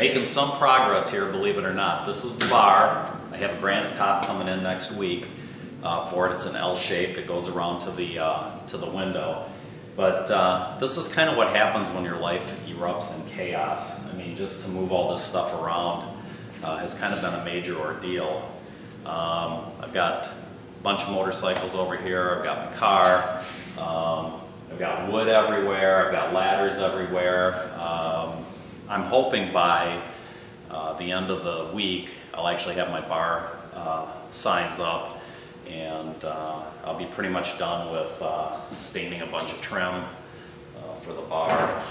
making some progress here, believe it or not. This is the bar. I have a granite top coming in next week for it. It's an L shape. It goes around to the window. But this is kind of what happens when your life erupts in chaos. I mean, just to move all this stuff around has kind of been a major ordeal. I've got a bunch of motorcycles over here. I've got my car. I've got wood everywhere. I've got ladders everywhere. I'm hoping by the end of the week I'll actually have my bar signs up, and I'll be pretty much done with staining a bunch of trim for the bar.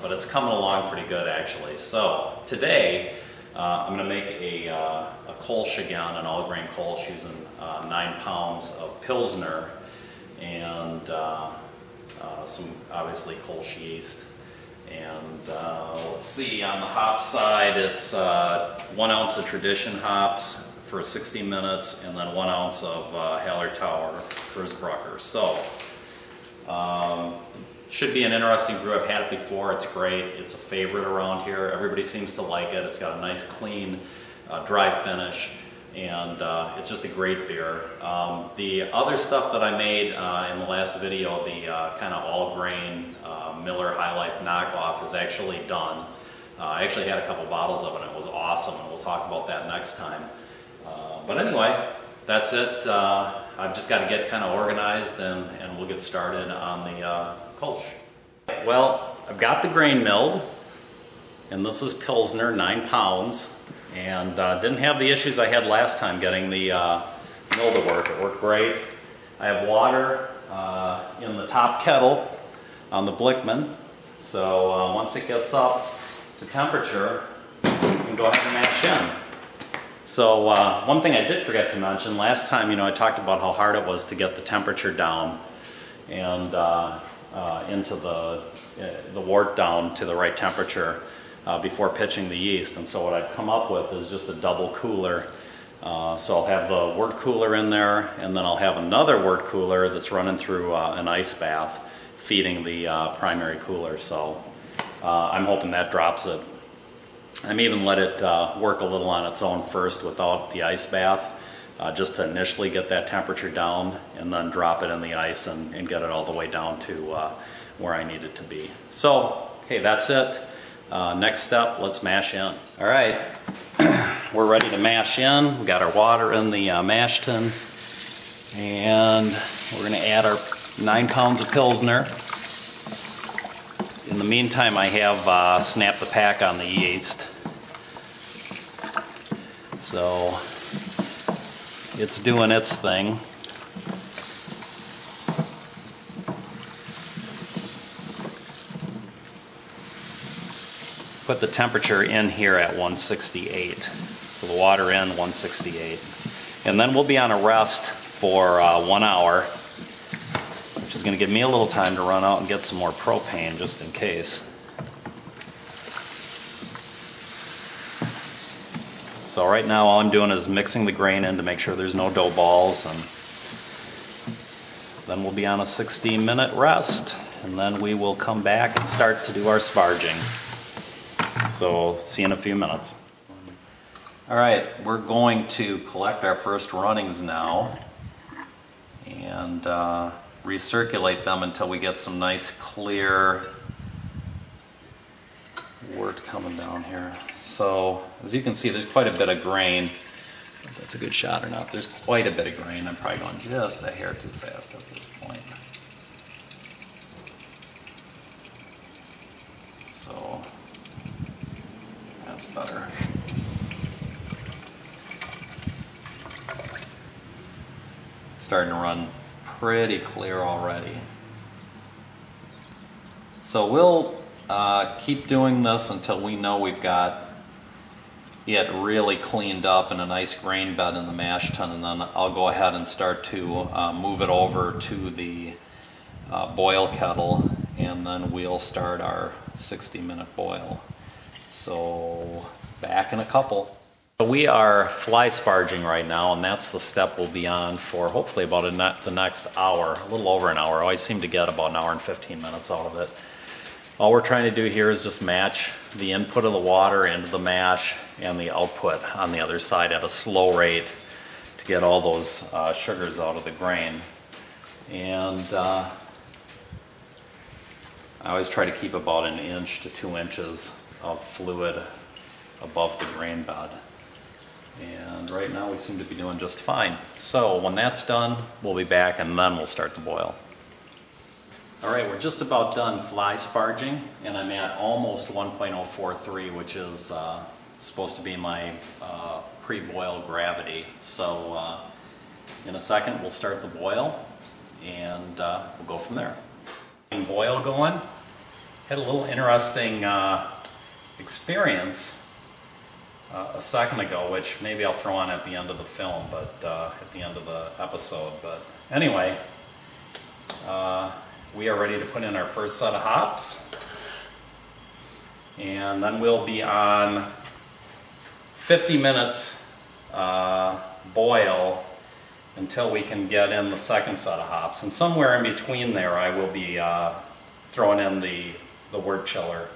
But it's coming along pretty good, actually. So today I'm going to make a Kolsch again, an all-grain Kolsch, using 9 pounds of Pilsner and some, obviously, Kolsch yeast. And let's see, on the hop side, it's 1 ounce of tradition hops for 60 minutes, and then 1 ounce of Hallertau for his Brucker. So, should be an interesting brew. I've had it before. It's great. It's a favorite around here. Everybody seems to like it. It's got a nice, clean, dry finish, and it's just a great beer. The other stuff that I made in the last video, the kind of all-grain Miller High Life knockoff, is actually done. I actually had a couple bottles of it, and it was awesome, and we'll talk about that next time. But anyway, that's it. I've just got to get kind of organized, and we'll get started on the Kolsch. Well, I've got the grain milled, and this is Pilsner, 9 pounds, and didn't have the issues I had last time getting the mill to work. It worked great. I have water in the top kettle on the Blickman, so once it gets up to temperature, you can go ahead and mash in. So one thing I did forget to mention, last time, I talked about how hard it was to get the temperature down and into the wort down to the right temperature before pitching the yeast. And so what I've come up with is just a double cooler. So I'll have the wort cooler in there, and then I'll have another wort cooler that's running through an ice bath, feeding the primary cooler. So I'm hoping that drops it. I may even let it work a little on its own first without the ice bath, just to initially get that temperature down, and then drop it in the ice and get it all the way down to where I need it to be. So, hey, that's it. Next step, let's mash in. All right, we're ready to mash in. We got our water in the mash tin, and we're going to add our 9 pounds of Pilsner. In the meantime, I have snapped the pack on the yeast. So it's doing its thing. Put the temperature in here at 168. So the water in 168. And then we'll be on a rest for 1 hour, which is going to give me a little time to run out and get some more propane just in case. So right now all I'm doing is mixing the grain in to make sure there's no dough balls, and then we'll be on a 60-minute rest, and then we will come back and start to do our sparging. So see you in a few minutes. All right, we're going to collect our first runnings now and recirculate them until we get some nice clear wort coming down here. So as you can see, there's quite a bit of grain. If that's a good shot or not, there's quite a bit of grain. I'm probably going just a hair too fast at this point. So that's better. It's starting to run pretty clear already. So we'll keep doing this until we know we've got it really cleaned up in a nice grain bed in the mash tun, and then I'll go ahead and start to move it over to the boil kettle, and then we'll start our 60-minute boil. So back in a couple. So we are fly sparging right now, and that's the step we'll be on for hopefully about the next hour, a little over an hour. I always seem to get about an hour and 15 minutes out of it. All we're trying to do here is just match the input of the water into the mash and the output on the other side at a slow rate to get all those sugars out of the grain. And I always try to keep about 1 inch to 2 inches of fluid above the grain bed. And right now we seem to be doing just fine. So when that's done, we'll be back and then we'll start the boil. All right, we're just about done fly sparging, and I'm at almost 1.043, which is supposed to be my pre-boil gravity. So in a second we'll start the boil and we'll go from there. Boil going. Had a little interesting experience a second ago, which maybe I'll throw on at the end of the film, but at the end of the episode. But anyway, we are ready to put in our first set of hops, and then we'll be on 50 minutes boil until we can get in the second set of hops. And somewhere in between there I will be throwing in the wort chiller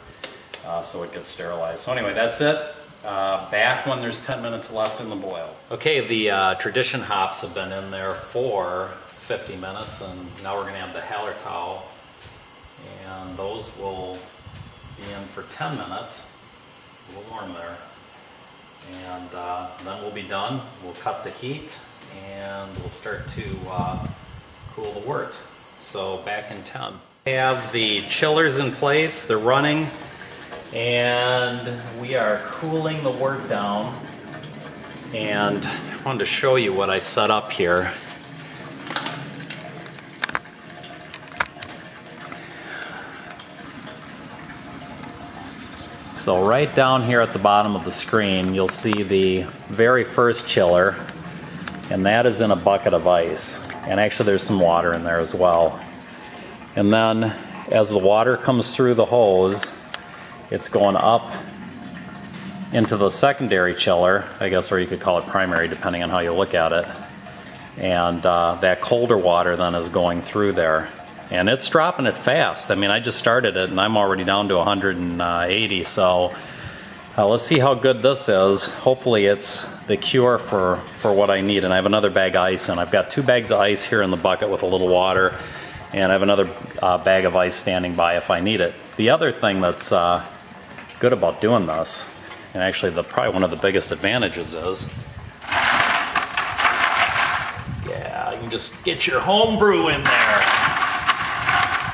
so it gets sterilized. So anyway, that's it. Back when there's 10 minutes left in the boil. Okay, the tradition hops have been in there for 50 minutes, and now we're going to have the Hallertau, and those will be in for 10 minutes. A little warm there. And then we'll be done. We'll cut the heat and we'll start to cool the wort. So back in 10. We have the chillers in place, they're running, and we are cooling the wort down. And I wanted to show you what I set up here. So right down here at the bottom of the screen, you'll see the very first chiller, and that is in a bucket of ice. And actually there's some water in there as well. And then as the water comes through the hose, it's going up into the secondary chiller, I guess, or you could call it primary depending on how you look at it. And that colder water then is going through there. And it's dropping it fast. I mean, I just started it and I'm already down to 180, so let's see how good this is. Hopefully it's the cure for what I need. And I have another bag of ice, and I've got 2 bags of ice here in the bucket with a little water, and I have another bag of ice standing by if I need it. The other thing that's good about doing this, and actually probably one of the biggest advantages is, yeah, you can just get your home brew in there.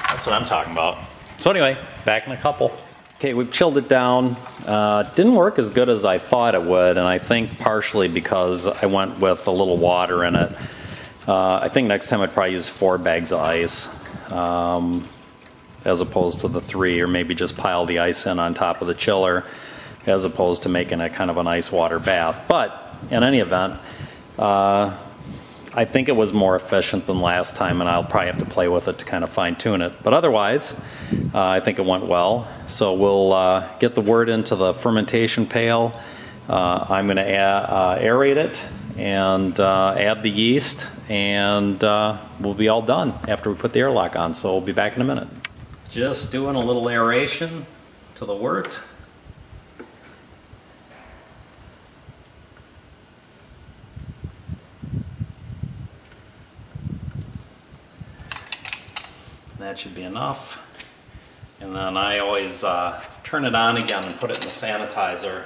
That's what I'm talking about. So anyway, back in a couple. Okay, we've chilled it down. Didn't work as good as I thought it would, and I think partially because I went with a little water in it. I think next time I'd probably use 4 bags of ice as opposed to the 3, or maybe just pile the ice in on top of the chiller as opposed to making it kind of an ice water bath. But in any event, I think it was more efficient than last time, and I'll probably have to play with it to kind of fine-tune it. But otherwise, I think it went well. So we'll get the wort into the fermentation pail. I'm going to aerate it and add the yeast, and we'll be all done after we put the airlock on. So we'll be back in a minute. Just doing a little aeration to the wort. That should be enough. And then I always turn it on again and put it in the sanitizer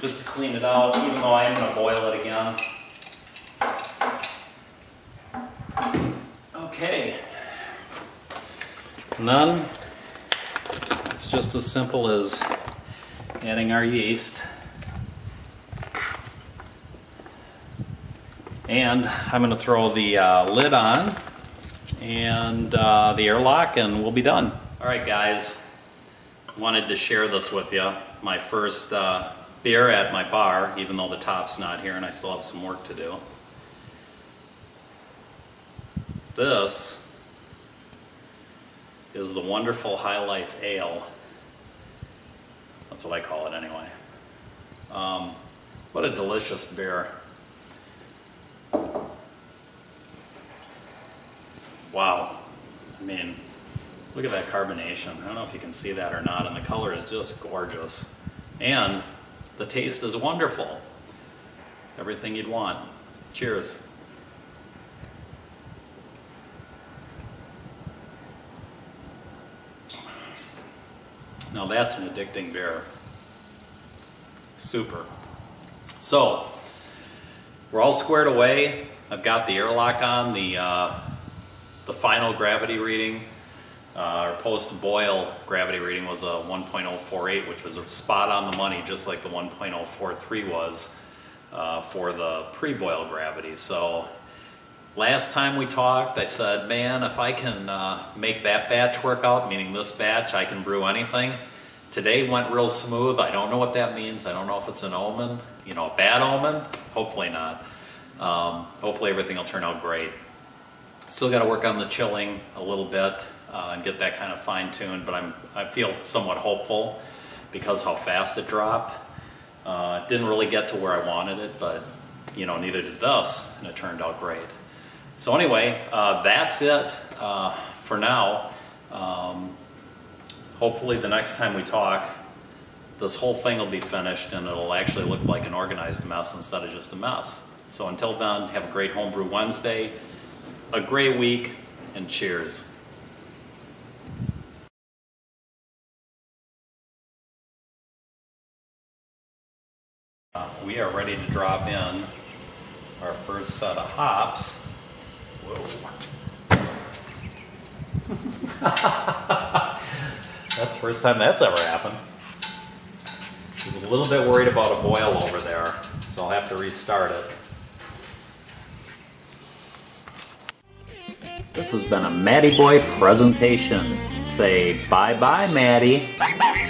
just to clean it out, even though I am going to boil it again. Okay. And then it's just as simple as adding our yeast. And I'm going to throw the lid on and the airlock, and we'll be done. All right, guys, wanted to share this with you. My first beer at my bar, even though the top's not here and I still have some work to do. This is the wonderful High Life Ale. That's what I call it anyway. What a delicious beer. Wow. I mean, Look at that carbonation. I don't know if you can see that or not, and the color is just gorgeous. And the taste is wonderful. Everything you'd want. Cheers. Now that's an addicting beer. Super. So, we're all squared away. I've got the airlock on, the final gravity reading. Our post-boil gravity reading was a 1.048, which was spot on the money, just like the 1.043 was for the pre-boil gravity. So last time we talked, I said, man, if I can make that batch work out, meaning this batch, I can brew anything. Today went real smooth. I don't know what that means. I don't know if it's an omen, you know, a bad omen. Hopefully not. Hopefully everything will turn out great. Still got to work on the chilling a little bit and get that kind of fine-tuned, but I feel somewhat hopeful because how fast it dropped. It didn't really get to where I wanted it, but you know, neither did this, and it turned out great. So anyway, that's it for now. Hopefully the next time we talk, this whole thing will be finished and it'll actually look like an organized mess instead of just a mess. So until then, have a great Homebrew Wednesday, a great week, and cheers. We are ready to drop in our first set of hops. Whoa. That's the first time that's ever happened. I was a little bit worried about a boil over there, so I'll have to restart it. This has been a Matty Boy presentation. Say bye-bye, Matty. Bye-bye.